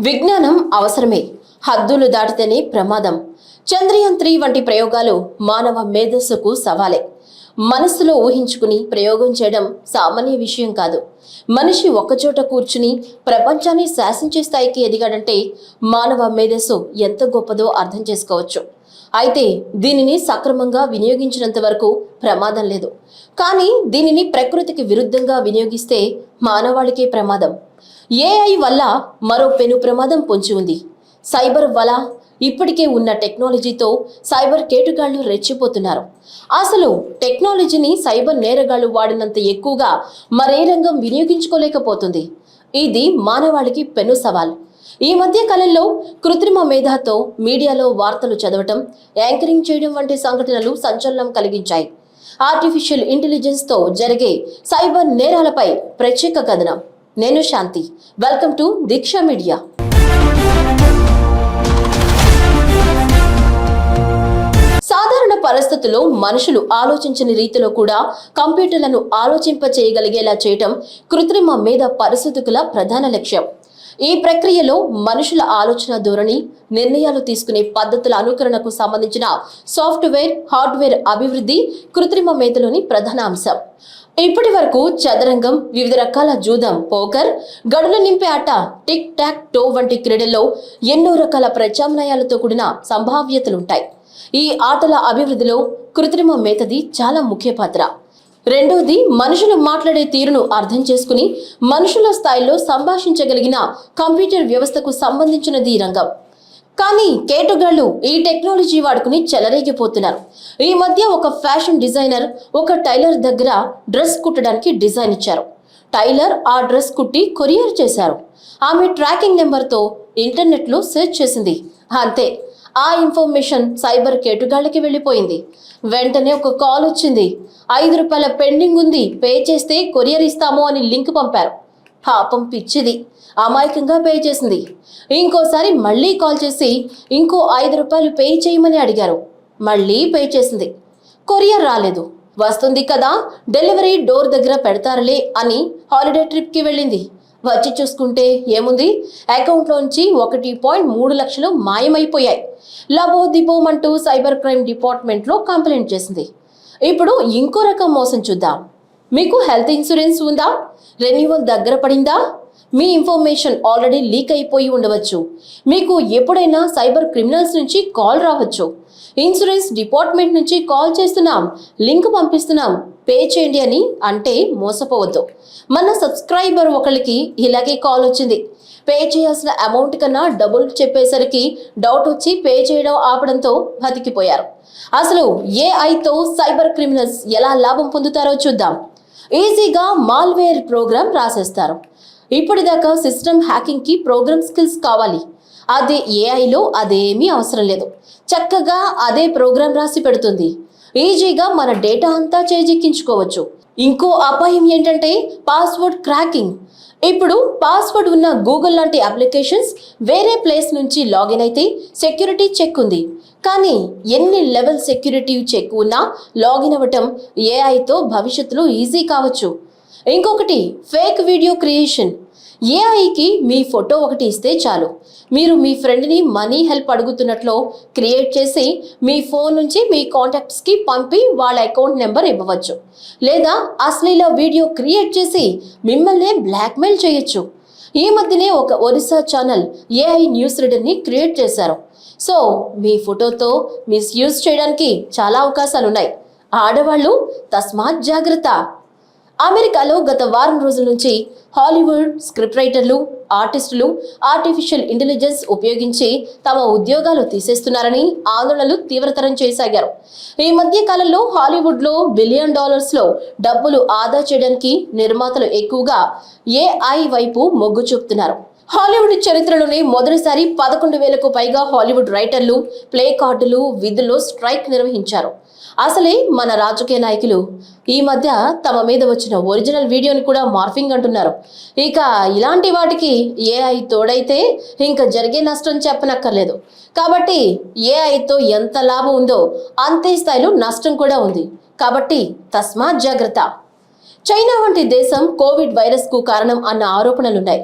విజ్ఞానం అవసరమే, హద్దులు దాటితేనే ప్రమాదం. చంద్రయాన్-3 వంటి ప్రయోగాలు మానవ మేధస్సుకు సవాలే. మనస్సులో ఊహించుకుని ప్రయోగం చేయడం సామాన్య విషయం కాదు. మనిషి ఒక్కచోట కూర్చుని ప్రపంచాన్ని శాసించే స్థాయికి ఎదిగాడంటే మానవ మేధస్సు ఎంత గొప్పదో అర్థం చేసుకోవచ్చు. అయితే దీనిని సక్రమంగా వినియోగించినంత వరకు ప్రమాదం లేదు. కానీ దీనిని ప్రకృతికి విరుద్ధంగా వినియోగిస్తే మానవాళికే ప్రమాదం. ఏఐ వల్ల మరో పెను ప్రమాదం పొంచి ఉంది. సైబర్ వల. ఇప్పటికే ఉన్న టెక్నాలజీతో సైబర్ కేటుగాళ్లు రెచ్చిపోతున్నారు. అసలు టెక్నాలజీని సైబర్ నేరగాళ్లు వాడినంత ఎక్కువగా మరే రంగం వినియోగించుకోలేకపోతుంది. ఇది మానవాళికి పెను సవాల్. ఈ మధ్య కాలంలో కృత్రిమ మేధతో మీడియాలో వార్తలు చదవటం, యాంకరింగ్ చేయడం వంటి సంఘటనలు సంచలనం కలిగించాయి. ఆర్టిఫిషియల్ ఇంటెలిజెన్స్ తో జరిగే సైబర్ నేరాలపై ప్రత్యేక కథనం. నేను Shanti. Welcome to Deeksha media. సాధారణ పరిస్థితుల్లో మనుషులు ఆలోచించని రీతిలో కూడా కంప్యూటర్లను ఆలోచింపచేయగలిగేలా చేయటం కృత్రిమ మేధ పరిశోధకుల ప్రధాన లక్ష్యం. ఈ ప్రక్రియలో మనుషుల ఆలోచన ధోరణి, నిర్ణయాలు తీసుకునే పద్ధతుల అనుకరణకు సంబంధించిన సాఫ్ట్వేర్, హార్డ్వేర్ అభివృద్ధి కృత్రిమ మేధలోని ప్రధాన అంశం. ఇప్పటి వరకు చదరంగం, వివిధ రకాల జూదం, పోకర్, గడులు నింపే ఆట, టిక్ టాక్ టో వంటి క్రీడల్లో ఎన్నో రకాల ప్రత్యామ్నాయాలతో కూడిన సంభావ్యతలుంటాయి. ఈ ఆటల అభివృద్ధిలో కృత్రిమ మేధది చాలా ముఖ్య పాత్ర. రెండోది, మనుషులు మాట్లాడే తీరును అర్థం చేసుకుని మనుషుల స్థాయిలో సంభాషించగలిగిన కంప్యూటర్ వ్యవస్థకు సంబంధించినది ఈ రంగం. కానీ కేటుగాళ్లు ఈ టెక్నాలజీ వాడుకుని చెలరేగిపోతున్నారు. ఈ మధ్య ఒక ఫ్యాషన్ డిజైనర్ ఒక టైలర్ దగ్గర డ్రెస్ కుట్టడానికి డిజైన్ ఇచ్చారు. టైలర్ ఆ డ్రెస్ కుట్టి కొరియర్ చేశారు. ఆమె ట్రాకింగ్ నెంబర్తో ఇంటర్నెట్లో సెర్చ్ చేసింది. అంతే, ఆ ఇన్ఫర్మేషన్ సైబర్ కేటుగాళ్ళకి వెళ్ళిపోయింది. వెంటనే ఒక కాల్ వచ్చింది. ₹5 పెండింగ్ ఉంది, పే చేస్తే కొరియర్ ఇస్తాము అని లింక్ పంపారు. పాపం పిచ్చిది అమాయకంగా పే చేసింది. ఇంకోసారి మళ్ళీ కాల్ చేసి ఇంకో ₹5 పే చేయమని అడిగారు. మళ్ళీ పే చేసింది. కొరియర్ రాలేదు. వస్తుంది కదా, డెలివరీ డోర్ దగ్గర పెడతారులే అని హాలిడే ట్రిప్కి వెళ్ళింది. వచ్చి చూసుకుంటే ఏముంది, అకౌంట్లోంచి 1.3 లక్షలు మాయమైపోయాయి. లబోదిబోమంటూ సైబర్ క్రైమ్ డిపార్ట్మెంట్లో కంప్లైంట్ చేసింది. ఇప్పుడు ఇంకో రకం మోసం చూద్దాం. మీకు హెల్త్ ఇన్సూరెన్స్ ఉందా? రెన్యువల్ దగ్గర పడిందా? మీ ఇన్ఫర్మేషన్ ఆల్రెడీ లీక్ అయిపోయి ఉండవచ్చు. మీకు ఎప్పుడైనా సైబర్ క్రిమినల్స్ నుంచి కాల్ రావచ్చు. ఇన్సూరెన్స్ డిపార్ట్మెంట్ నుంచి కాల్ చేస్తున్నాం, లింక్ పంపిస్తున్నాం, పే చేయండి అని అంటే మోసపోవద్దు. మన సబ్స్క్రైబర్ ఒకరికి ఇలాగే కాల్ వచ్చింది. పే చేయాల్సిన అమౌంట్ కన్నా డబుల్ చెప్పేసరికి డౌట్ వచ్చి పే చేయడం ఆపడంతో బతికిపోయారు. అసలు ఏఐతో సైబర్ క్రిమినల్స్ ఎలా లాభం పొందుతారో చూద్దాం. ఈజీగా మాల్వేర్ ప్రోగ్రామ్ రాసేస్తారు. ఇప్పటిదాకా సిస్టమ్ హ్యాకింగ్ కి ప్రోగ్రామ్ స్కిల్స్ కావాలి. అదే ఏఐలో అదేమీ అవసరం లేదు. చక్కగా అదే ప్రోగ్రామ్ రాసి పెడుతుంది. ఈజీగా మన డేటా అంతా చేజిక్కించుకోవచ్చు. ఇంకో అపాయం ఏంటంటే పాస్వర్డ్ క్రాకింగ్. ఇప్పుడు పాస్వర్డ్ ఉన్న గూగుల్ లాంటి అప్లికేషన్స్ వేరే ప్లేస్ నుంచి లాగిన్ అయితే సెక్యూరిటీ చెక్ ఉంది. కానీ ఎన్ని లెవెల్ సెక్యూరిటీ చెక్ ఉన్నా లాగిన్ అవ్వటం ఏఐతో భవిష్యత్తులో ఈజీ కావచ్చు. ఇంకొకటి, ఫేక్ వీడియో క్రియేషన్. ఏఐకి మీ ఫోటో ఒకటి ఇస్తే చాలు, మీరు మీ ఫ్రెండ్ని మనీ హెల్ప్ అడుగుతున్నట్లు క్రియేట్ చేసి మీ ఫోన్ నుంచి మీ కాంటాక్ట్స్కి పంపి వాళ్ళ అకౌంట్ నెంబర్ ఇవ్వవచ్చు. లేదా అశ్లీల వీడియో క్రియేట్ చేసి మిమ్మల్ని బ్లాక్మెయిల్ చేయొచ్చు. ఈ మధ్యనే ఒక ఒరిస్సా ఛానల్ ఏఐ న్యూస్ రీడర్ని క్రియేట్ చేశారు. సో మీ ఫోటోతో మిస్యూజ్ చేయడానికి చాలా అవకాశాలు ఉన్నాయి. ఆడవాళ్ళు తస్మాత్ జాగ్రత్త. అమెరికాలో గత వారం రోజుల నుంచి హాలీవుడ్ స్క్రిప్ట్ రైటర్లు, ఆర్టిస్టులు ఆర్టిఫిషియల్ ఇంటెలిజెన్స్ ఉపయోగించి తమ ఉద్యోగాలు తీసేస్తున్నారని ఆందోళనలు తీవ్రతరం చేయసాగారు. ఈ మధ్య కాలంలో హాలీవుడ్లో $1 బిలియన్ డబ్బులు ఆదా చేయడానికి నిర్మాతలు ఎక్కువగా ఏఐ వైపు మొగ్గు చూపుతున్నారు. హాలీవుడ్ చరిత్రలోనే మొదటిసారి 11,000కు పైగా హాలీవుడ్ రైటర్లు, ప్లే కార్డులు విధుల్లో స్ట్రైక్ నిర్వహించారు. అసలే మన రాజకీయ నాయకులు ఈ మధ్య తమ మీద వచ్చిన ఒరిజినల్ వీడియోని కూడా మార్ఫింగ్ అంటున్నారు. ఇక ఇలాంటి వాటికి ఏఐ తోడైతే ఇంకా జరిగే నష్టం చెప్పనక్కర్లేదు. కాబట్టి ఏఐతో ఎంత లాభం ఉందో అంతే స్థాయిలో నష్టం కూడా ఉంది. కాబట్టి తస్మాత్ జాగ్రత్త. చైనా వంటి దేశం కోవిడ్ వైరస్ కు కారణం అన్న ఆరోపణలున్నాయి.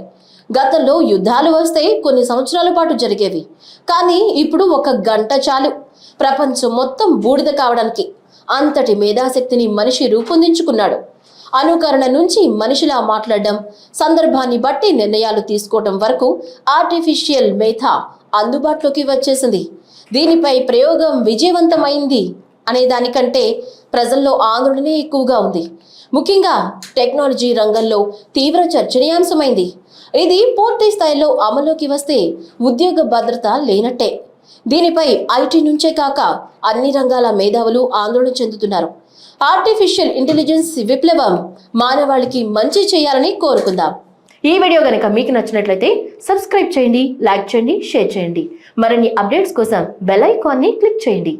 గతంలో యుద్ధాలు వస్తే కొన్ని సంవత్సరాల పాటు జరిగేవి, కానీ ఇప్పుడు ఒక గంట చాలు ప్రపంచం మొత్తం బూడిద కావడానికి. అంతటి మేధాశక్తిని మనిషి రూపొందించుకున్నాడు. అనుకరణ నుంచి మనిషిలా మాట్లాడడం, సందర్భాన్ని బట్టి నిర్ణయాలు తీసుకోవడం వరకు ఆర్టిఫిషియల్ మేధ అందుబాటులోకి వచ్చేసింది. దీనిపై ప్రయోగం విజయవంతమైంది అనే దానికంటే ప్రజల్లో ఆందోళనే ఎక్కువగా ఉంది. ముఖ్యంగా టెక్నాలజీ రంగంలో తీవ్ర చర్చనీయాంశమైంది. ఇది పూర్తి స్థాయిలో అమల్లోకి వస్తే ఉద్యోగ భద్రత లేనట్టే. దీనిపై ఐటీ నుంచే కాక అన్ని రంగాల మేధావులు ఆందోళన చెందుతున్నారు. ఆర్టిఫిషియల్ ఇంటెలిజెన్స్ విప్లవం మానవాళికి మంచి చేయాలని కోరుకుందాం. ఈ వీడియో గనుక మీకు నచ్చినట్లయితే సబ్స్క్రైబ్ చేయండి, లైక్ చేయండి, షేర్ చేయండి. మరిన్ని అప్డేట్స్ కోసం బెల్ ఐకాన్ని క్లిక్ చేయండి.